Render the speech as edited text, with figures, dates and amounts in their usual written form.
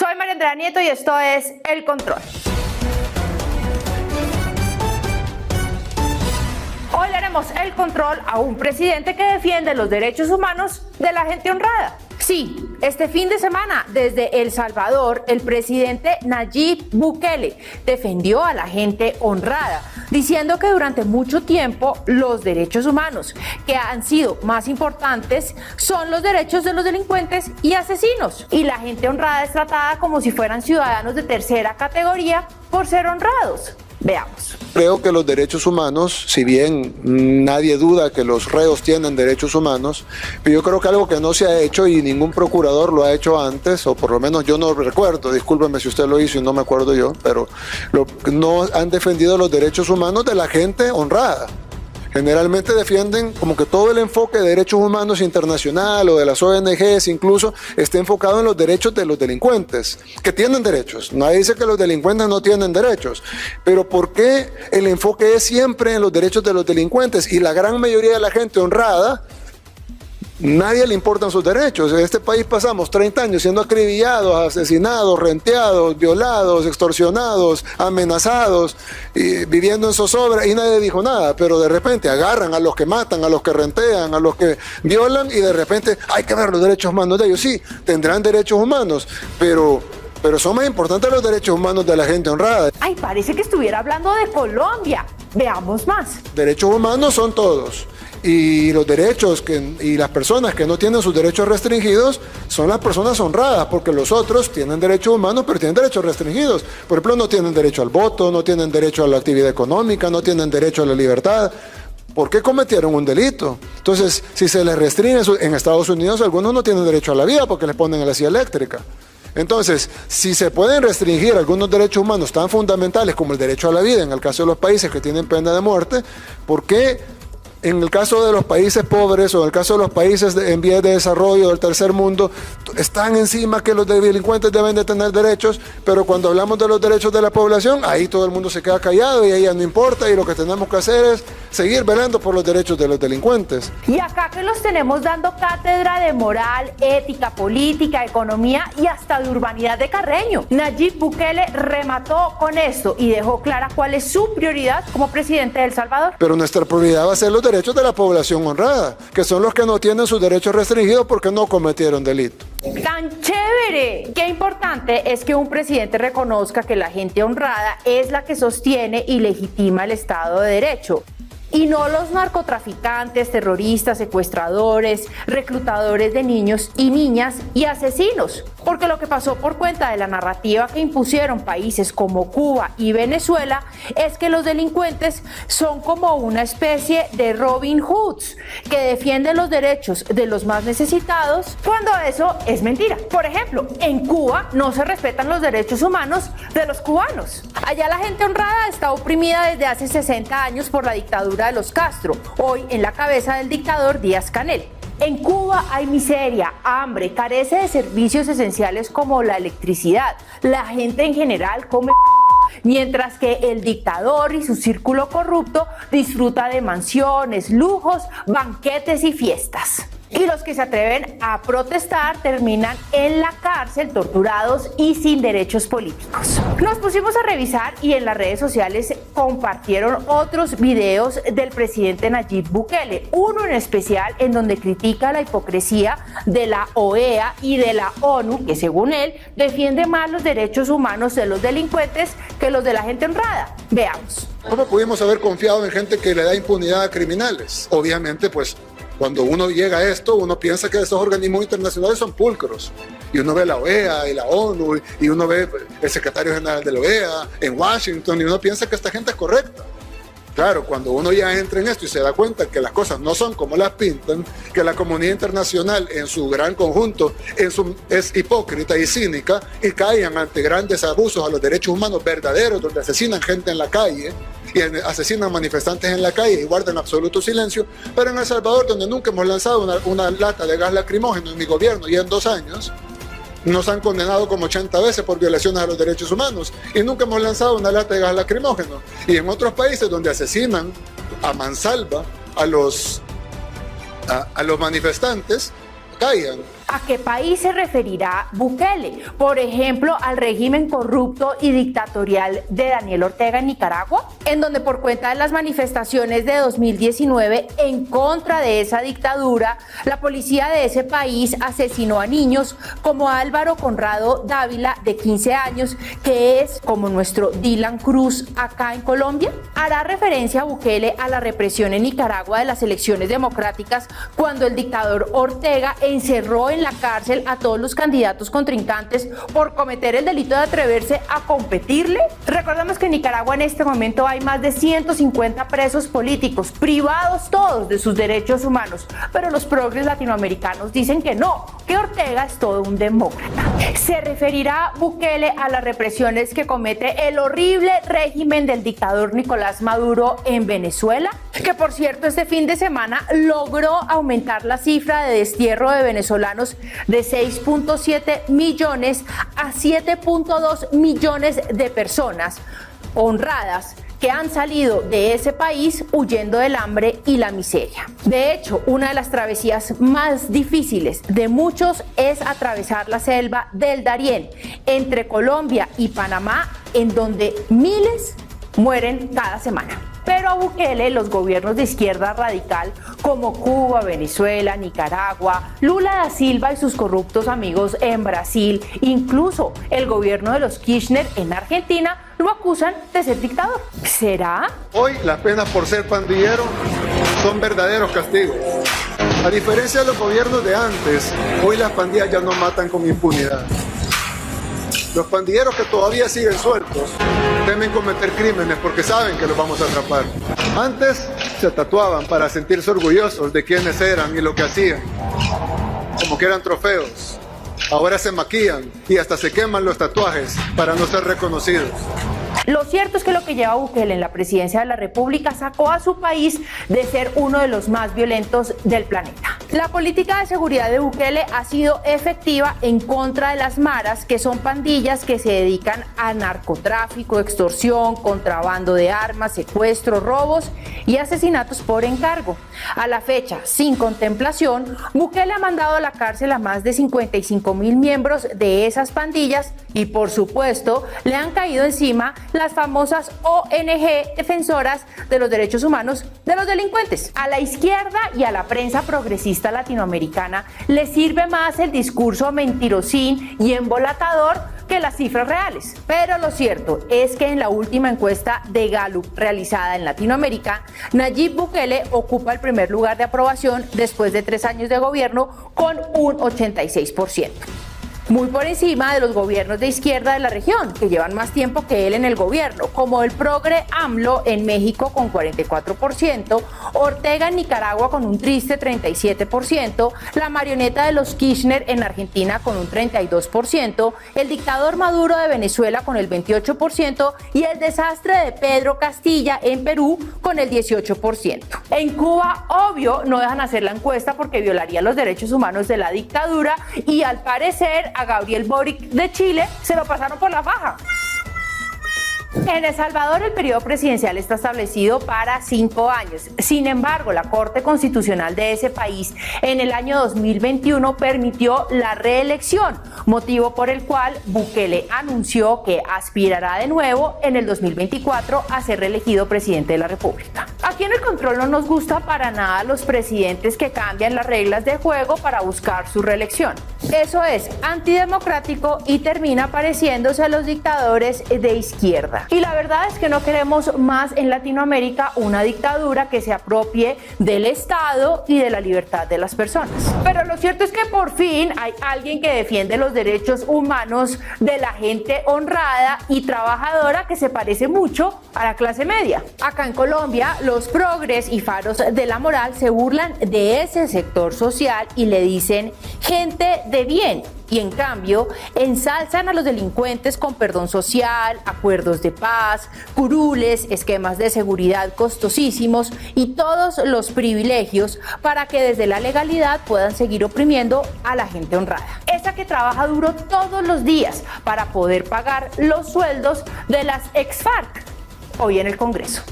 Soy María Andrea Nieto y esto es El Control. Hoy le haremos el control a un presidente que defiende los derechos humanos de la gente honrada. Sí, este fin de semana, desde El Salvador, el presidente Nayib Bukele defendió a la gente honrada, diciendo que durante mucho tiempo los derechos humanos que han sido más importantes son los derechos de los delincuentes y asesinos. Y la gente honrada es tratada como si fueran ciudadanos de tercera categoría por ser honrados. Veamos. Creo que los derechos humanos, si bien nadie duda que los reos tienen derechos humanos, pero yo creo que algo que no se ha hecho y ningún procurador lo ha hecho antes, o por lo menos yo no recuerdo, discúlpeme si usted lo hizo y no me acuerdo yo, pero no han defendido los derechos humanos de la gente honrada. Generalmente defienden como que todo el enfoque de derechos humanos internacional o de las ONGs incluso esté enfocado en los derechos de los delincuentes, que tienen derechos. Nadie dice que los delincuentes no tienen derechos, pero ¿por qué el enfoque es siempre en los derechos de los delincuentes? Y la gran mayoría de la gente honrada, nadie le importan sus derechos. En este país pasamos 30 años siendo acribillados, asesinados, renteados, violados, extorsionados, amenazados, y viviendo en zozobra y nadie dijo nada, pero de repente agarran a los que matan, a los que rentean, a los que violan y de repente hay que ver los derechos humanos de ellos. Sí, tendrán derechos humanos, pero son más importantes los derechos humanos de la gente honrada. Ay, parece que estuviera hablando de Colombia. Veamos más. Derechos humanos son todos. Y los derechos y las personas que no tienen sus derechos restringidos son las personas honradas, porque los otros tienen derechos humanos, pero tienen derechos restringidos. Por ejemplo, no tienen derecho al voto, no tienen derecho a la actividad económica, no tienen derecho a la libertad. ¿Por qué cometieron un delito? Entonces, si se les restringe, en Estados Unidos algunos no tienen derecho a la vida porque les ponen a la silla eléctrica. Entonces, si se pueden restringir algunos derechos humanos tan fundamentales como el derecho a la vida, en el caso de los países que tienen pena de muerte, ¿por qué en el caso de los países pobres o en el caso de los países en vías de desarrollo del tercer mundo están encima que los delincuentes deben de tener derechos, pero cuando hablamos de los derechos de la población, ahí todo el mundo se queda callado y ahí ya no importa y lo que tenemos que hacer es seguir velando por los derechos de los delincuentes? Y acá que los tenemos dando cátedra de moral, ética, política, economía y hasta de urbanidad de Carreño. Nayib Bukele remató con esto y dejó clara cuál es su prioridad como presidente de El Salvador. Pero nuestra prioridad va a ser los derechos de la población honrada, que son los que no tienen sus derechos restringidos porque no cometieron delito. ¡Tan chévere! Qué importante es que un presidente reconozca que la gente honrada es la que sostiene y legitima el Estado de Derecho. Y no los narcotraficantes, terroristas, secuestradores, reclutadores de niños y niñas y asesinos. Porque lo que pasó por cuenta de la narrativa que impusieron países como Cuba y Venezuela es que los delincuentes son como una especie de Robin Hoods que defienden los derechos de los más necesitados, cuando eso es mentira. Por ejemplo, en Cuba no se respetan los derechos humanos de los cubanos. Allá la gente honrada está oprimida desde hace 60 años por la dictadura de los Castro, hoy en la cabeza del dictador Díaz-Canel. En Cuba hay miseria, hambre, carece de servicios esenciales como la electricidad. La gente en general come mientras que el dictador y su círculo corrupto disfruta de mansiones, lujos, banquetes y fiestas. Y los que se atreven a protestar terminan en la cárcel, torturados y sin derechos políticos. Nos pusimos a revisar y en las redes sociales compartieron otros videos del presidente Nayib Bukele, uno en especial en donde critica la hipocresía de la OEA y de la ONU, que según él defiende más los derechos humanos de los delincuentes que los de la gente honrada. Veamos. ¿Cómo pudimos haber confiado en gente que le da impunidad a criminales? Obviamente, pues, cuando uno llega a esto, uno piensa que esos organismos internacionales son pulcros. Y uno ve la OEA y la ONU, y uno ve el secretario general de la OEA en Washington, y uno piensa que esta gente es correcta. Claro, cuando uno ya entra en esto y se da cuenta que las cosas no son como las pintan, que la comunidad internacional en su gran conjunto es hipócrita y cínica y caen ante grandes abusos a los derechos humanos verdaderos, donde asesinan gente en la calle y asesinan manifestantes en la calle y guardan absoluto silencio, pero en El Salvador, donde nunca hemos lanzado una lata de gas lacrimógeno en mi gobierno y en 2 años, nos han condenado como 80 veces por violaciones a los derechos humanos y nunca hemos lanzado una lata de gas lacrimógeno. Y en otros países donde asesinan a mansalva a los manifestantes, callan. ¿A qué país se referirá Bukele? Por ejemplo, al régimen corrupto y dictatorial de Daniel Ortega en Nicaragua, en donde por cuenta de las manifestaciones de 2019 en contra de esa dictadura, la policía de ese país asesinó a niños como Álvaro Conrado Dávila, de 15 años, que es como nuestro Dylan Cruz acá en Colombia. ¿Hará referencia a Bukele a la represión en Nicaragua de las elecciones democráticas cuando el dictador Ortega encerró en la cárcel a todos los candidatos contrincantes por cometer el delito de atreverse a competirle? Recordemos que en Nicaragua en este momento hay más de 150 presos políticos, privados todos de sus derechos humanos, pero los progres latinoamericanos dicen que no, que Ortega es todo un demócrata. ¿Se referirá Bukele a las represiones que comete el horrible régimen del dictador Nicolás Maduro en Venezuela? Que por cierto, este fin de semana logró aumentar la cifra de destierro de venezolanos de 6.7 millones a 7.2 millones de personas honradas que han salido de ese país huyendo del hambre y la miseria. De hecho, una de las travesías más difíciles de muchos es atravesar la selva del Darién entre Colombia y Panamá, en donde miles mueren cada semana. Pero a Bukele, los gobiernos de izquierda radical como Cuba, Venezuela, Nicaragua, Lula da Silva y sus corruptos amigos en Brasil, incluso el gobierno de los Kirchner en Argentina, lo acusan de ser dictador. ¿Será? Hoy las penas por ser pandillero son verdaderos castigos. A diferencia de los gobiernos de antes, hoy las pandillas ya no matan con impunidad. Los pandilleros que todavía siguen sueltos temen cometer crímenes porque saben que los vamos a atrapar. Antes se tatuaban para sentirse orgullosos de quiénes eran y lo que hacían, como que eran trofeos. Ahora se maquillan y hasta se queman los tatuajes para no ser reconocidos. Lo cierto es que lo que lleva Bukele en la presidencia de la República sacó a su país de ser uno de los más violentos del planeta. La política de seguridad de Bukele ha sido efectiva en contra de las maras, que son pandillas que se dedican a narcotráfico, extorsión, contrabando de armas, secuestros, robos y asesinatos por encargo. A la fecha, sin contemplación, Bukele ha mandado a la cárcel a más de 55.000 miembros de esas pandillas y, por supuesto, le han caído encima las famosas ONG defensoras de los derechos humanos de los delincuentes. A la izquierda y a la prensa progresista latinoamericana le sirve más el discurso mentirosín y embolatador que las cifras reales. Pero lo cierto es que en la última encuesta de Gallup realizada en Latinoamérica, Nayib Bukele ocupa el primer lugar de aprobación después de 3 años de gobierno con un 86%. Muy por encima de los gobiernos de izquierda de la región, que llevan más tiempo que él en el gobierno, como el progre AMLO en México con 44%, Ortega en Nicaragua con un triste 37%, la marioneta de los Kirchner en Argentina con un 32%, el dictador Maduro de Venezuela con el 28% y el desastre de Pedro Castilla en Perú con el 18%. En Cuba, obvio, no dejan hacer la encuesta porque violaría los derechos humanos de la dictadura y al parecer a Gabriel Boric de Chile se lo pasaron por la faja. En El Salvador el periodo presidencial está establecido para 5 años. Sin embargo, la Corte Constitucional de ese país en el año 2021 permitió la reelección, motivo por el cual Bukele anunció que aspirará de nuevo en el 2024 a ser reelegido presidente de la República. Aquí en el control no nos gusta para nada los presidentes que cambian las reglas de juego para buscar su reelección. Eso es antidemocrático y termina pareciéndose a los dictadores de izquierda. Y la verdad es que no queremos más en Latinoamérica una dictadura que se apropie del Estado y de la libertad de las personas. Pero lo cierto es que por fin hay alguien que defiende los derechos humanos de la gente honrada y trabajadora que se parece mucho a la clase media. Acá en Colombia, los progres y faros de la moral se burlan de ese sector social y le dicen gente de bien. Y en cambio, ensalzan a los delincuentes con perdón social, acuerdos de paz, curules, esquemas de seguridad costosísimos y todos los privilegios para que desde la legalidad puedan seguir oprimiendo a la gente honrada. Esa que trabaja duro todos los días para poder pagar los sueldos de las ex-FARC, hoy en el Congreso.